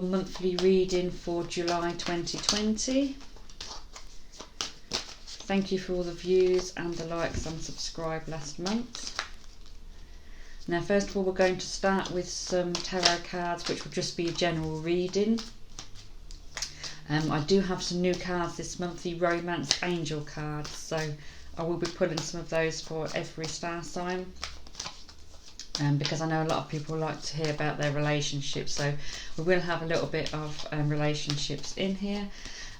Monthly reading for July 2020. Thank you for all the views and the likes and subscribe last month. Now first of all we're going to start with some tarot cards which will just be a general reading. I do have some new cards this month, the Romance Angel cards, so I will be pulling some of those for every star sign. Because I know a lot of people like to hear about their relationships, so we will have a little bit of relationships in here,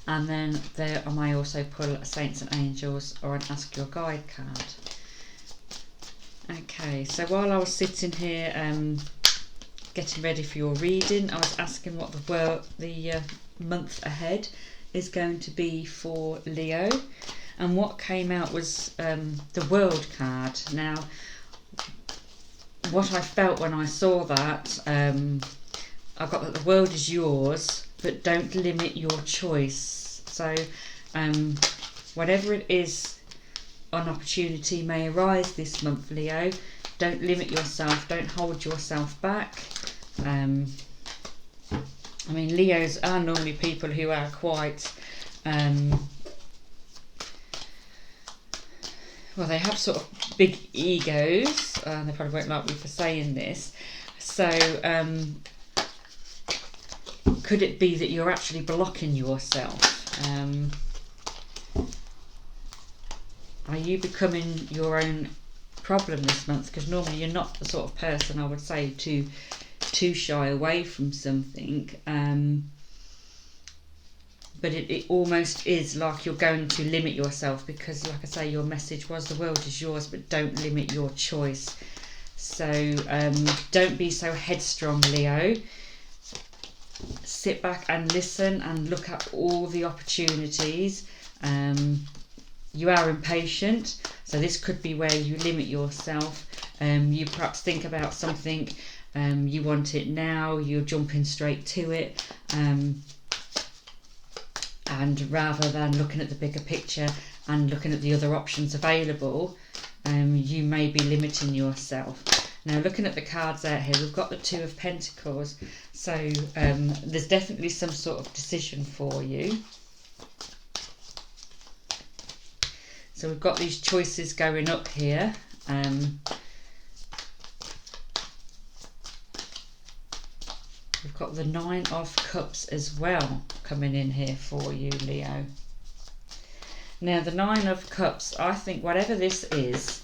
and then there I may also pull a Saints and Angels or an Ask Your Guide card. Okay, so while I was sitting here getting ready for your reading, I was asking what the month ahead is going to be for Leo, and what came out was the World card. Now what I felt when I saw that, I got that the world is yours, but don't limit your choice. So whatever it is, an opportunity may arise this month, Leo. Don't limit yourself, don't hold yourself back. I mean, Leos are normally people who are quite well, they have sort of big egos, they probably won't like me for saying this, so could it be that you're actually blocking yourself? Are you becoming your own problem this month? Because normally you're not the sort of person, I would say, to shy away from something, but it almost is like you're going to limit yourself, because like I say, your message was the world is yours, but don't limit your choice. So don't be so headstrong, Leo. Sit back and listen and look at all the opportunities. You are impatient, so this could be where you limit yourself. You perhaps think about something, you want it now, you're jumping straight to it, and rather than looking at the bigger picture and looking at the other options available, you may be limiting yourself. Now looking at the cards out here, we've got the Two of Pentacles, so there's definitely some sort of decision for you. So we've got these choices going up here. We've got the Nine of Cups as well coming in here for you, Leo. Now the Nine of Cups, I think whatever this is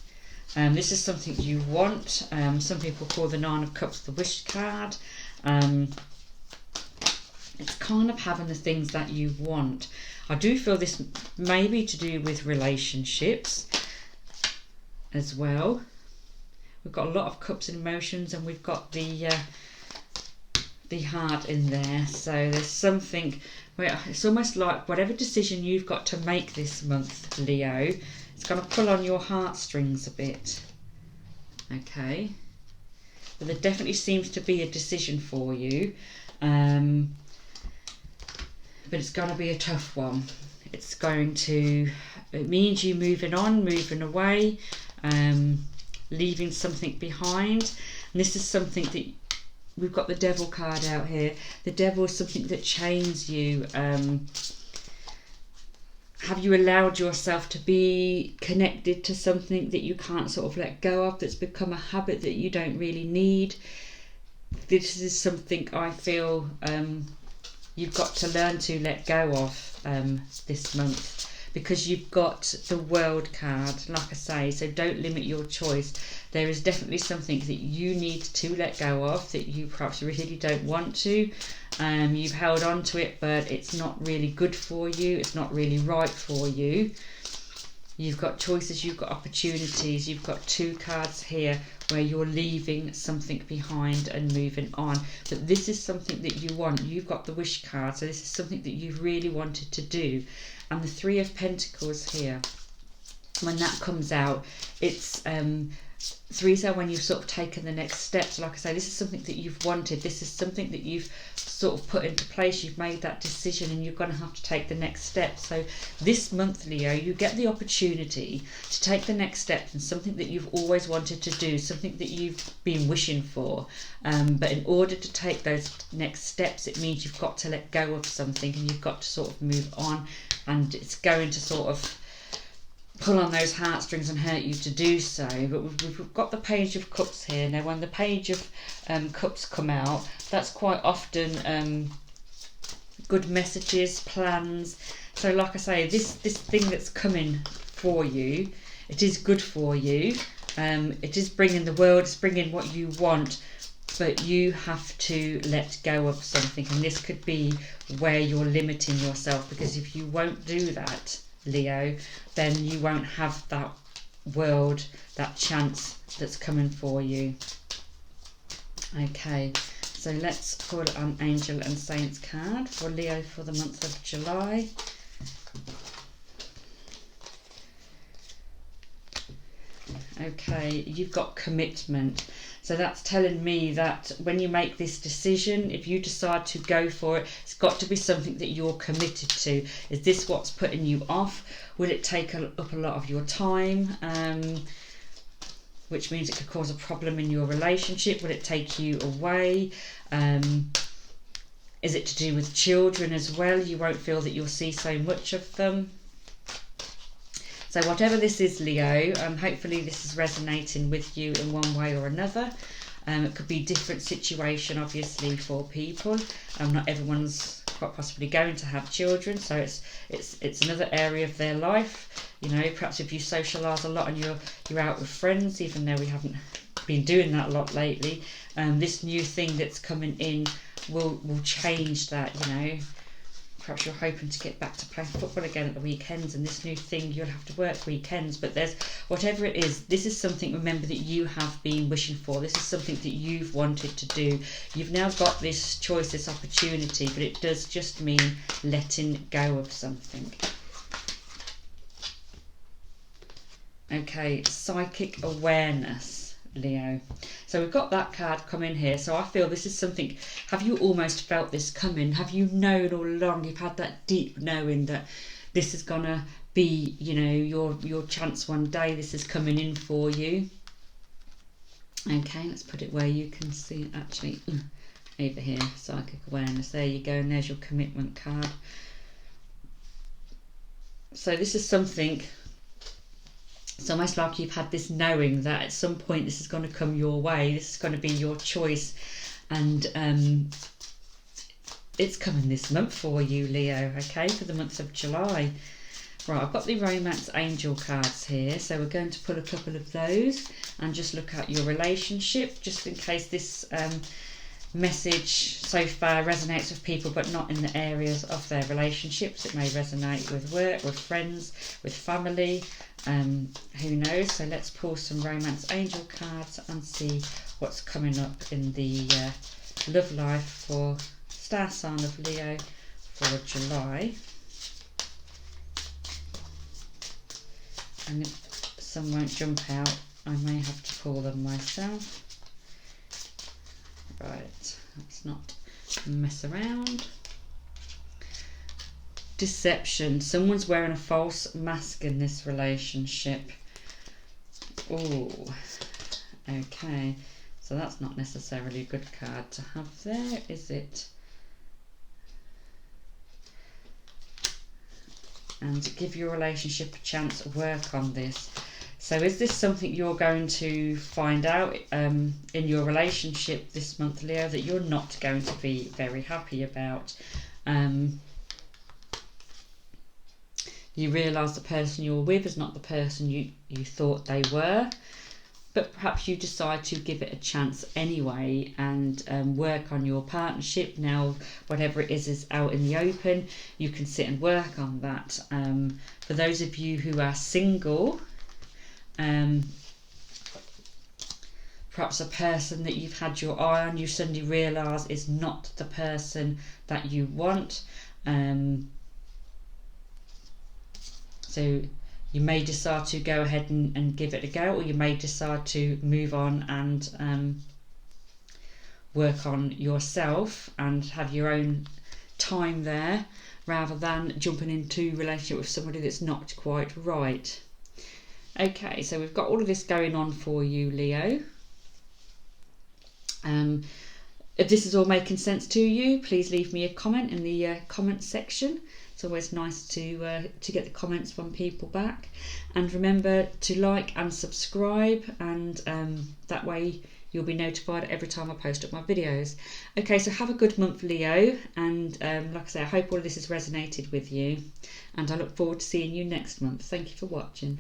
something you want. Some people call the Nine of Cups the wish card. It's kind of having the things that you want. I do feel this may be to do with relationships as well. We've got a lot of cups and emotions, and we've got the heart in there, so there's something where it's almost like whatever decision you've got to make this month, Leo, it's going to pull on your heartstrings a bit. Okay, but there definitely seems to be a decision for you, but it's going to be a tough one. It means you moving on, moving away, leaving something behind, and this is something that we've got the Devil card out here. The Devil is something that chains you. Have you allowed yourself to be connected to something that you can't sort of let go of, that's become a habit that you don't really need? This is something I feel you've got to learn to let go of this month, because you've got the World card, like I say, so don't limit your choice. There is definitely something that you need to let go of, that you perhaps really don't want to. You've held on to it, but it's not really good for you, it's not really right for you. You've got choices, you've got opportunities, you've got two cards here where you're leaving something behind and moving on. But this is something that you want. You've got the Wish card, so this is something that you've really wanted to do. And the Three of Pentacles here, when that comes out, it's threes are when you've sort of taken the next steps. Like I say, this is something that you've wanted. This is something that you've sort of put into place. You've made that decision and you're going to have to take the next step. So this month, Leo, you get the opportunity to take the next step in something that you've always wanted to do, something that you've been wishing for. But in order to take those next steps, it means you've got to let go of something and you've got to sort of move on, and it's going to sort of pull on those heartstrings and hurt you to do so. But we've got the Page of Cups here. Now when the Page of Cups come out, that's quite often good messages, plans. So like I say, this thing that's coming for you, it is good for you. It is bringing the world, it's bringing what you want, but you have to let go of something, and this could be where you're limiting yourself, because if you won't do that, Leo, then you won't have that world, that chance that's coming for you. Okay, so let's pull an Angel and Saints card for Leo for the month of July. Okay, you've got commitment. So that's telling me that when you make this decision, if you decide to go for it, it's got to be something that you're committed to. Is this what's putting you off? Will it take up a lot of your time? Which means it could cause a problem in your relationship. Will it take you away? Is it to do with children as well? You won't feel that you'll see so much of them. So whatever this is, Leo, hopefully this is resonating with you in one way or another. It could be a different situation, obviously, for people. Not everyone's quite possibly going to have children, so it's another area of their life. You know, perhaps if you socialise a lot and you're out with friends, even though we haven't been doing that a lot lately, this new thing that's coming in will change that, you know. Perhaps you're hoping to get back to playing football again at the weekends, and this new thing, you'll have to work weekends. But there's, whatever it is, this is something, remember, that you have been wishing for. This is something that you've wanted to do. You've now got this choice, this opportunity, but it does just mean letting go of something. Okay, psychic awareness, Leo. So we've got that card coming here. So I feel this is something, have you almost felt this coming? Have you known all along? You've had that deep knowing that this is gonna be, you know, your chance one day. This is coming in for you. Okay, let's put it where you can see it actually. Over here, psychic awareness. There you go, and there's your commitment card. So this is something, it's almost like you've had this knowing that at some point this is going to come your way. This is going to be your choice, and it's coming this month for you, Leo. Okay, for the month of July. Right, I've got the Romance Angel cards here, so we're going to pull a couple of those and just look at your relationship, just in case this message so far resonates with people but not in the areas of their relationships. It may resonate with work, with friends, with family, who knows. So let's pull some Romance Angel cards and see what's coming up in the love life for star sign of Leo for July. And if some won't jump out, I may have to pull them myself. Right, let's not mess around. Deception. Someone's wearing a false mask in this relationship. Oh, okay. So that's not necessarily a good card to have there, is it? And give your relationship a chance to work on this. So is this something you're going to find out in your relationship this month, Leo, that you're not going to be very happy about? You realise the person you're with is not the person you thought they were, but perhaps you decide to give it a chance anyway and work on your partnership. Now, whatever it is out in the open, you can sit and work on that. For those of you who are single, perhaps a person that you've had your eye on, you suddenly realise is not the person that you want. So you may decide to go ahead and give it a go, or you may decide to move on and work on yourself and have your own time there, rather than jumping into a relationship with somebody that's not quite right. Okay, so we've got all of this going on for you, Leo. If this is all making sense to you, please leave me a comment in the comment section. It's always nice to get the comments from people back. And remember to like and subscribe, and that way you'll be notified every time I post up my videos. Okay, so have a good month, Leo, and like I say, I hope all of this has resonated with you, and I look forward to seeing you next month. Thank you for watching.